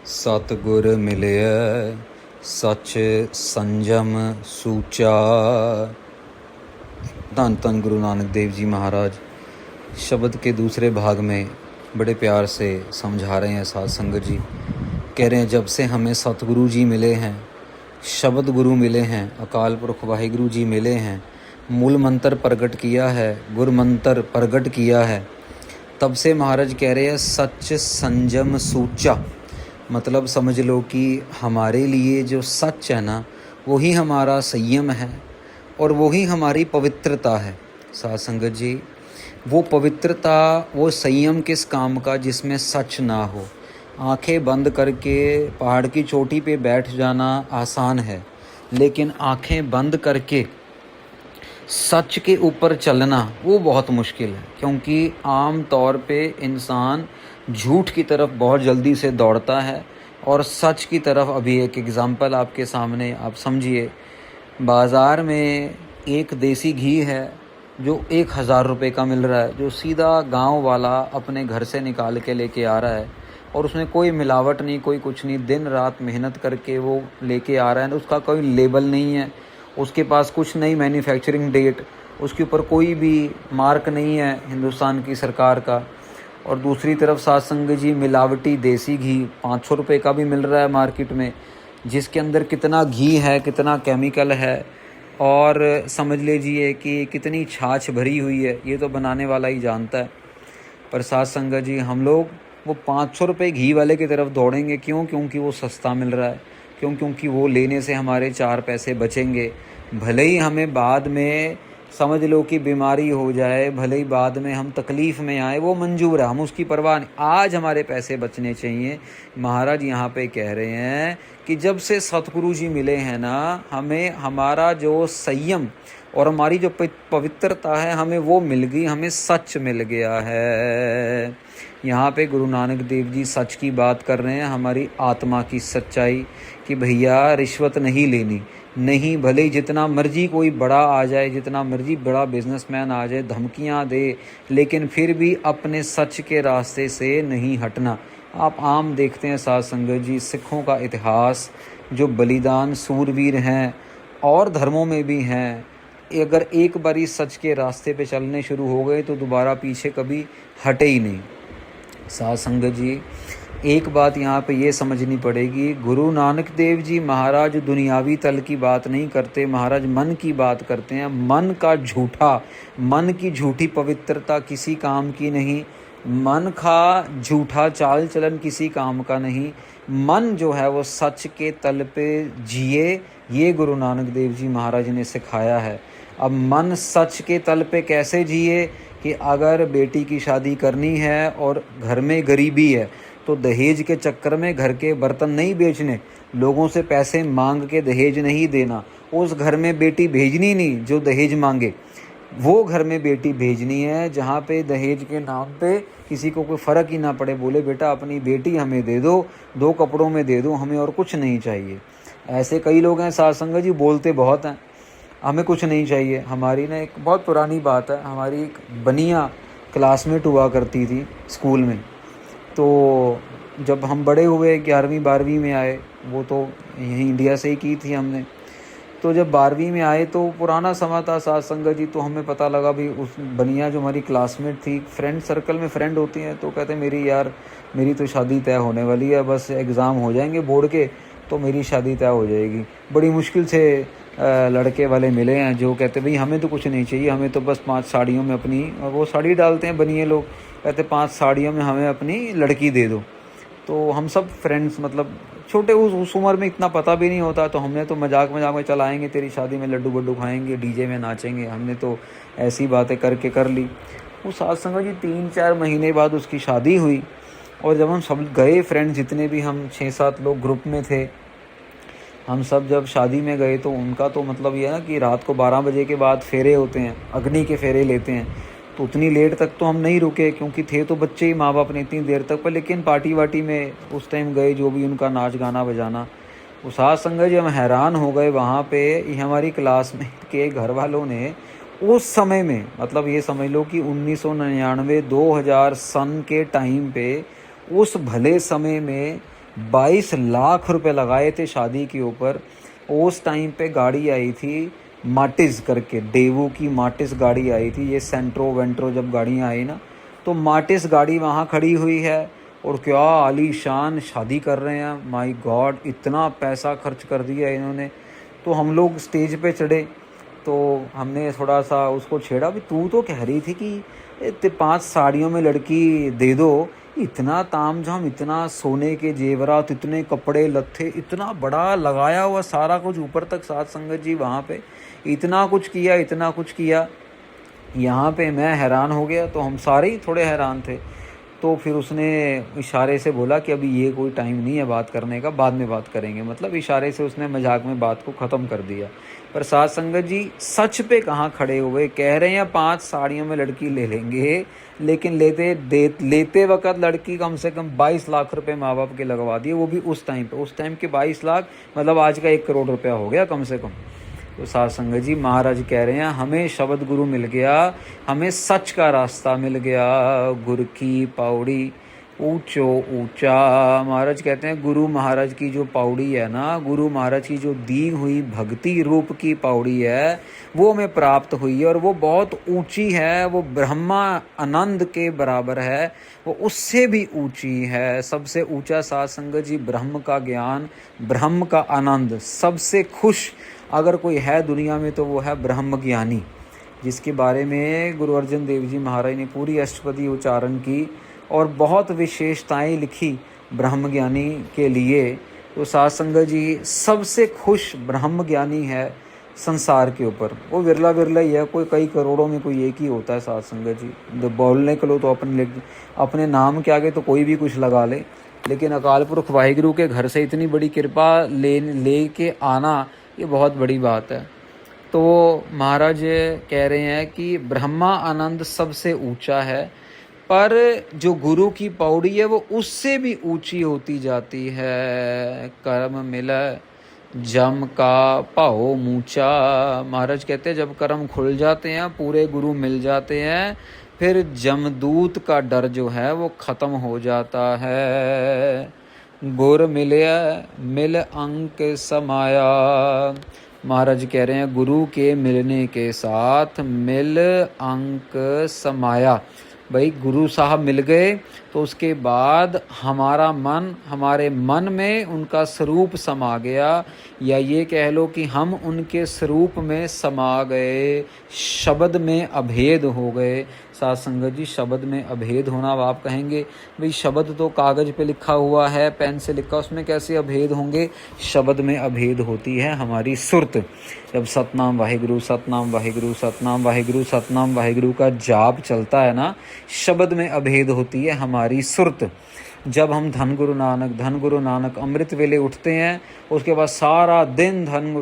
सतगुर मिलिय सच संजम सूचा। धन धन गुरु नानक देव जी महाराज शब्द के दूसरे भाग में बड़े प्यार से समझा रहे हैं। साध संगत जी कह रहे हैं, जब से हमें सतगुरु जी मिले हैं, शब्द गुरु मिले हैं, अकाल पुरख वाहिगुरु जी मिले हैं, मूल मंत्र प्रकट किया है, गुर मंत्र प्रकट किया है, तब से महाराज कह रहे हैं सच संजम सूचा। मतलब समझ लो कि हमारे लिए जो सच है ना, वही हमारा संयम है और वही हमारी पवित्रता है। साध संगत जी, वो पवित्रता, वो संयम किस काम का जिसमें सच ना हो। आंखें बंद करके पहाड़ की चोटी पे बैठ जाना आसान है, लेकिन आंखें बंद करके सच के ऊपर चलना वो बहुत मुश्किल है। क्योंकि आम तौर पे इंसान झूठ की तरफ बहुत जल्दी से दौड़ता है और सच की तरफ। अभी एक एग्ज़ाम्पल आपके सामने, आप समझिए, बाज़ार में एक देसी घी है जो 1000 रुपये का मिल रहा है, जो सीधा गांव वाला अपने घर से निकाल के लेके आ रहा है और उसमें कोई मिलावट नहीं, कोई कुछ नहीं, दिन रात मेहनत करके वो लेके आ रहा है। उसका कोई लेबल नहीं है, उसके पास कुछ नहीं मैन्युफैक्चरिंग डेट, उसके ऊपर कोई भी मार्क नहीं है हिंदुस्तान की सरकार का। और दूसरी तरफ साध संगत जी, मिलावटी देसी घी 500 रुपये का भी मिल रहा है मार्केट में, जिसके अंदर कितना घी है, कितना केमिकल है, और समझ लीजिए कि कितनी छाछ भरी हुई है, ये तो बनाने वाला ही जानता है। पर साध संगत जी, हम लोग वो 500 रुपये घी वाले की तरफ दौड़ेंगे। क्यों? क्योंकि वो सस्ता मिल रहा है। क्यों? क्योंकि वो लेने से हमारे 4 पैसे बचेंगे। भले ही हमें बाद में समझ लो कि बीमारी हो जाए, भले ही बाद में हम तकलीफ़ में आए, वो मंजूर है, हम उसकी परवाह नहीं। आज हमारे पैसे बचने चाहिए। महाराज यहाँ पे कह रहे हैं कि जब से सतगुरु जी मिले हैं ना, हमें हमारा जो संयम और हमारी जो पवित्रता है, हमें वो मिल गई, हमें सच मिल गया है। यहाँ पे गुरु नानक देव जी सच की बात कर रहे हैं, हमारी आत्मा की सच्चाई, कि भैया रिश्वत नहीं लेनी। नहीं, भले ही जितना मर्जी कोई बड़ा आ जाए, जितना मर्जी बड़ा बिजनेसमैन आ जाए, धमकियाँ दे, लेकिन फिर भी अपने सच के रास्ते से नहीं हटना। आप आम देखते हैं साध संगत जी, सिखों का इतिहास, जो बलिदान सूरवीर हैं और धर्मों में भी हैं, अगर एक बारी सच के रास्ते पे चलने शुरू हो गए तो दोबारा पीछे कभी हटे ही नहीं। साध संगत जी, एक बात यहाँ पे ये समझनी पड़ेगी, गुरु नानक देव जी महाराज दुनियावी तल की बात नहीं करते, महाराज मन की बात करते हैं। मन की झूठी पवित्रता किसी काम की नहीं, मन का झूठा चाल चलन किसी काम का नहीं। मन जो है वो सच के तल पे जिए, ये गुरु नानक देव जी महाराज ने सिखाया है। अब मन सच के तल पे कैसे जिए, कि अगर बेटी की शादी करनी है और घर में गरीबी है, तो दहेज के चक्कर में घर के बर्तन नहीं बेचने, लोगों से पैसे मांग के दहेज नहीं देना, उस घर में बेटी भेजनी नहीं जो दहेज मांगे, वो घर में बेटी भेजनी है जहाँ पे दहेज के नाम पे किसी को कोई फ़र्क ही ना पड़े, बोले बेटा अपनी बेटी हमें दे दो, 2 कपड़ों में दे दो, हमें और कुछ नहीं चाहिए। ऐसे कई लोग हैं साध संगत जी, बोलते बहुत हैं, हमें कुछ नहीं चाहिए। हमारी ना एक बहुत पुरानी बात है, हमारी एक बनिया क्लासमेट हुआ करती थी स्कूल में। तो जब हम बड़े हुए, 11वीं 12वीं में आए, वो तो यहीं इंडिया से ही की थी हमने, तो जब 12वीं में आए तो पुराना समय था साध संगत जी, तो हमें पता लगा भी उस बनिया जो हमारी क्लासमेट थी, फ्रेंड सर्कल में फ्रेंड होती हैं, तो कहते मेरी तो शादी तय होने वाली है, बस एग्ज़ाम हो जाएंगे बोर्ड के तो मेरी शादी तय हो जाएगी। बड़ी मुश्किल से लड़के वाले मिले हैं जो कहते भाई हमें तो कुछ नहीं चाहिए, हमें तो बस 5 साड़ियों में अपनी, और वो साड़ी डालते हैं बनिए लोग, कहते 5 साड़ियों में हमें अपनी लड़की दे दो। तो हम सब फ्रेंड्स, मतलब छोटे, उस उम्र में इतना पता भी नहीं होता, तो हमने तो मजाक में चल आएंगे तेरी शादी में, लड्डू बड्डू खाएंगे, डीजे में नाचेंगे, हमने तो ऐसी बातें करके कर ली। वो साध संगत जी 3-4 महीने बाद उसकी शादी हुई, और जब हम सब गए फ्रेंड्स, जितने भी हम 6-7 लोग ग्रुप में थे, हम सब जब शादी में गए तो उनका तो मतलब ये है ना कि रात को 12 बजे के बाद फेरे होते हैं, अग्नि के फेरे लेते हैं, तो उतनी लेट तक तो हम नहीं रुके, क्योंकि थे तो बच्चे ही, माँ बाप ने इतनी देर तक पर, लेकिन पार्टी वार्टी में उस टाइम गए, जो भी उनका नाच गाना बजाना, वो साध संगत जी हम हैरान हो गए। वहाँ पे हमारी क्लासमेट के घर वालों ने उस समय में, मतलब ये समझ लो कि 1999 2000 सन के टाइम पे, उस भले समय में 22 लाख रुपए लगाए थे शादी के ऊपर। उस टाइम पे गाड़ी आई थी माटिस करके, डेवू की माटिस गाड़ी आई थी। ये सेंट्रो वेंट्रो जब गाड़ियाँ आई ना, तो माटिस गाड़ी वहाँ खड़ी हुई है और क्या आलीशान शादी कर रहे हैं। माय गॉड, इतना पैसा खर्च कर दिया इन्होंने। तो हम लोग स्टेज पे चढ़े तो हमने थोड़ा सा उसको छेड़ा, भी तू तो कह रही थी कि 5 साड़ियों में लड़की दे दो, इतना तामझाम, इतना सोने के जेवरात, इतने कपड़े लत्थे, इतना बड़ा लगाया हुआ सारा कुछ ऊपर तक साथ संगत जी, वहाँ पे इतना कुछ किया, इतना कुछ किया। यहाँ पे मैं हैरान हो गया, तो हम सारे ही थोड़े हैरान थे। तो फिर उसने इशारे से बोला कि अभी ये कोई टाइम नहीं है बात करने का, बाद में बात करेंगे। मतलब इशारे से उसने मजाक में बात को ख़त्म कर दिया। पर साथ संगत जी सच पे कहाँ खड़े हुए, कह रहे हैं 5 साड़ियों में लड़की ले लेंगे, लेकिन लेते वक्त लड़की कम से कम 22 लाख रुपए माँ बाप के लगवा दिए, वो भी उस टाइम पे। उस टाइम के 22 लाख मतलब आज का 1 करोड़ रुपया हो गया कम से कम। तो साथ संगत जी महाराज कह रहे हैं हमें शब्द गुरु मिल गया, हमें सच का रास्ता मिल गया। गुर की पौड़ी ऊंचो ऊंचा। महाराज कहते हैं गुरु महाराज की जो पौड़ी है ना, गुरु महाराज की जो दी हुई भक्ति रूप की पौड़ी है, वो हमें प्राप्त हुई है और वो बहुत ऊंची है। वो ब्रह्मा आनंद के बराबर है, वो उससे भी ऊंची है। सबसे ऊंचा साथ संगत जी ब्रह्म का ज्ञान, ब्रह्म का आनंद। सबसे खुश अगर कोई है दुनिया में तो वो है ब्रह्म ज्ञानी, जिसके बारे में गुरु अर्जन देव जी महाराज ने पूरी अष्टपदी उच्चारण की और बहुत विशेषताएं लिखी ब्रह्म ज्ञानी के लिए। तो साथ संगत जी सबसे खुश ब्रह्म ज्ञानी है संसार के ऊपर। वो विरला विरला ही है, कोई कई करोड़ों में कोई एक ही होता है साथ संगत जी। बोलने के लो तो अपने नाम के आगे तो कोई भी कुछ लगा ले, लेकिन अकाल पुरख वाहिगुरु के घर से इतनी बड़ी कृपा ले के आना, ये बहुत बड़ी बात है। तो महाराज कह रहे हैं कि ब्रह्मा आनंद सबसे ऊंचा है, पर जो गुरु की पौड़ी है वो उससे भी ऊंची होती जाती है। कर्म मिला जम का पाओ मूचा। महाराज कहते हैं जब कर्म खुल जाते हैं, पूरे गुरु मिल जाते हैं, फिर जमदूत का डर जो है वो ख़त्म हो जाता है। गुर मिलया मिल अंक समाया। महाराज कह रहे हैं गुरु के मिलने के साथ मिल अंक समाया। भाई गुरु साहब मिल गए तो उसके बाद हमारा मन, हमारे मन में उनका स्वरूप समा गया, या ये कह लो कि हम उनके स्वरूप में समा गए, शब्द में अभेद हो गए। साथ संगत जी शब्द में अभेद होना, अब आप कहेंगे भाई शब्द तो कागज़ पे लिखा हुआ है, पेन से लिखा, उसमें कैसे अभेद होंगे। शब्द में अभेद होती है हमारी सुरत। जब सतनाम वाहिगुरु सतनाम वाहिगुरु सतनाम वाहिगुरु सतनाम वाहिगुरु का जाप चलता है ना, शब्द में अभेद होती है हमारी सुरत। जब हम धन गुरु नानक अमृत वेले उठते हैं, उसके बाद सारा दिन धन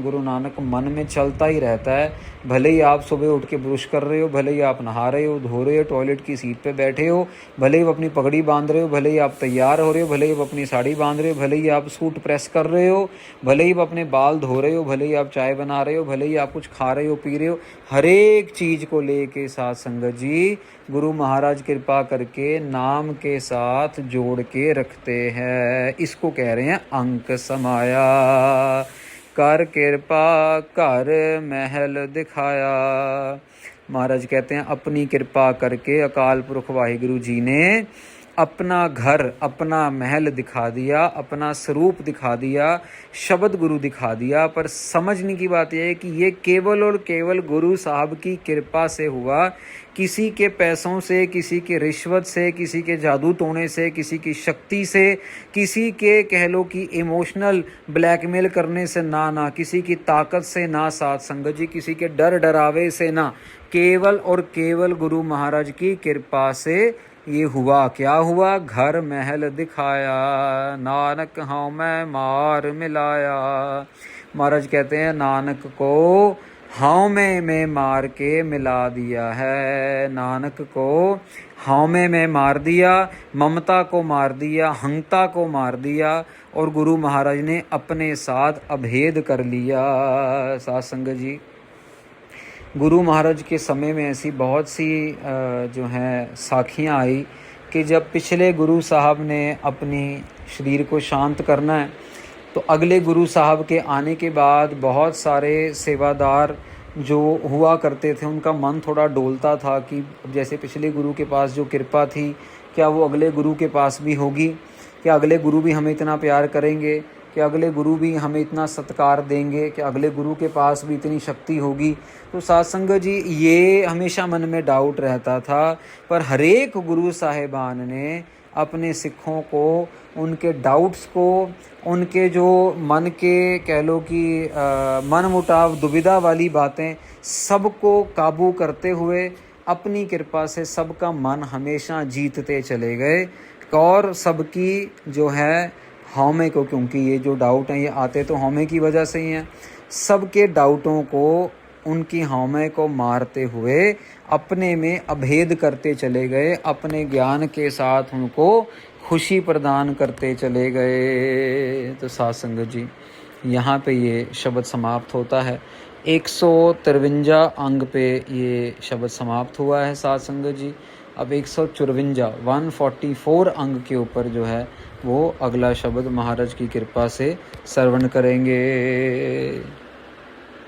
गुरु नानक मन में चलता ही रहता है। भले ही आप सुबह उठ के ब्रश कर रहे हो, भले ही आप नहा रहे हो, धो रहे हो, टॉयलेट की सीट पे बैठे हो, भले ही अपनी पगड़ी बांध रहे हो, भले ही आप तैयार हो रहे हो, भले ही अपनी साड़ी बांध रहे हो, भले ही आप सूट प्रेस कर रहे हो, भले ही अपने बाल धो रहे हो, भले ही आप चाय बना रहे हो, भले ही आप कुछ खा रहे हो पी रहे हो, हर एक चीज़ को लेके साथ संगत जी गुरु महाराज कृपा करके नाम के साथ जोड़ के रखते हैं। इसको कह रहे हैं अंक समाया। कर कृपा कर महल दिखाया। महाराज कहते हैं अपनी कृपा करके अकाल पुरख वाहिगुरु जी ने अपना घर, अपना महल दिखा दिया, अपना स्वरूप दिखा दिया, शब्द गुरु दिखा दिया। पर समझने की बात यह है कि ये केवल और केवल गुरु साहब की कृपा से हुआ। किसी के पैसों से, किसी के रिश्वत से, किसी के जादू टोने से, किसी की शक्ति से, किसी के कह लो कि इमोशनल ब्लैकमेल करने से ना, किसी की ताकत से ना साथ संगत जी, किसी के डर डरावे से ना, केवल और केवल गुरु महाराज की कृपा से ये हुआ। क्या हुआ? घर महल दिखाया, नानक हाँ मैं मार मिलाया। महाराज कहते हैं नानक को हाँ में मार के मिला दिया है। नानक को हाँ में मार दिया, ममता को मार दिया, हंता को मार दिया, और गुरु महाराज ने अपने साथ अभेद कर लिया। साथ संगत जी गुरु महाराज के समय में ऐसी बहुत सी जो हैं साखियाँ आई कि जब पिछले गुरु साहब ने अपनी शरीर को शांत करना है। तो अगले गुरु साहब के आने के बाद बहुत सारे सेवादार जो हुआ करते थे उनका मन थोड़ा डोलता था कि जैसे पिछले गुरु के पास जो कृपा थी क्या वो अगले गुरु के पास भी होगी, क्या अगले गुरु भी हमें इतना प्यार करेंगे, क्या अगले गुरु भी हमें इतना सत्कार देंगे, क्या अगले गुरु के पास भी इतनी शक्ति होगी। तो साध संगत जी ये हमेशा मन में डाउट रहता था। पर हरेक गुरु साहिबान ने अपने सिखों को उनके डाउट्स को, उनके जो मन के कह लो कि मन मुटाव दुविधा वाली बातें सबको काबू करते हुए अपनी कृपा से सबका मन हमेशा जीतते चले गए। और सबकी जो है हौमे को, क्योंकि ये जो डाउट हैं ये आते तो हौमे की वजह से ही हैं, सबके डाउटों को उनकी हौमे को मारते हुए अपने में अभेद करते चले गए, अपने ज्ञान के साथ उनको खुशी प्रदान करते चले गए। तो साध संगत जी यहाँ पे ये शब्द समाप्त होता है। 153 अंग पे ये शब्द समाप्त हुआ है साध संगत जी। अब 144 अंग के ऊपर जो है वो अगला शब्द महाराज की कृपा से श्रवण करेंगे।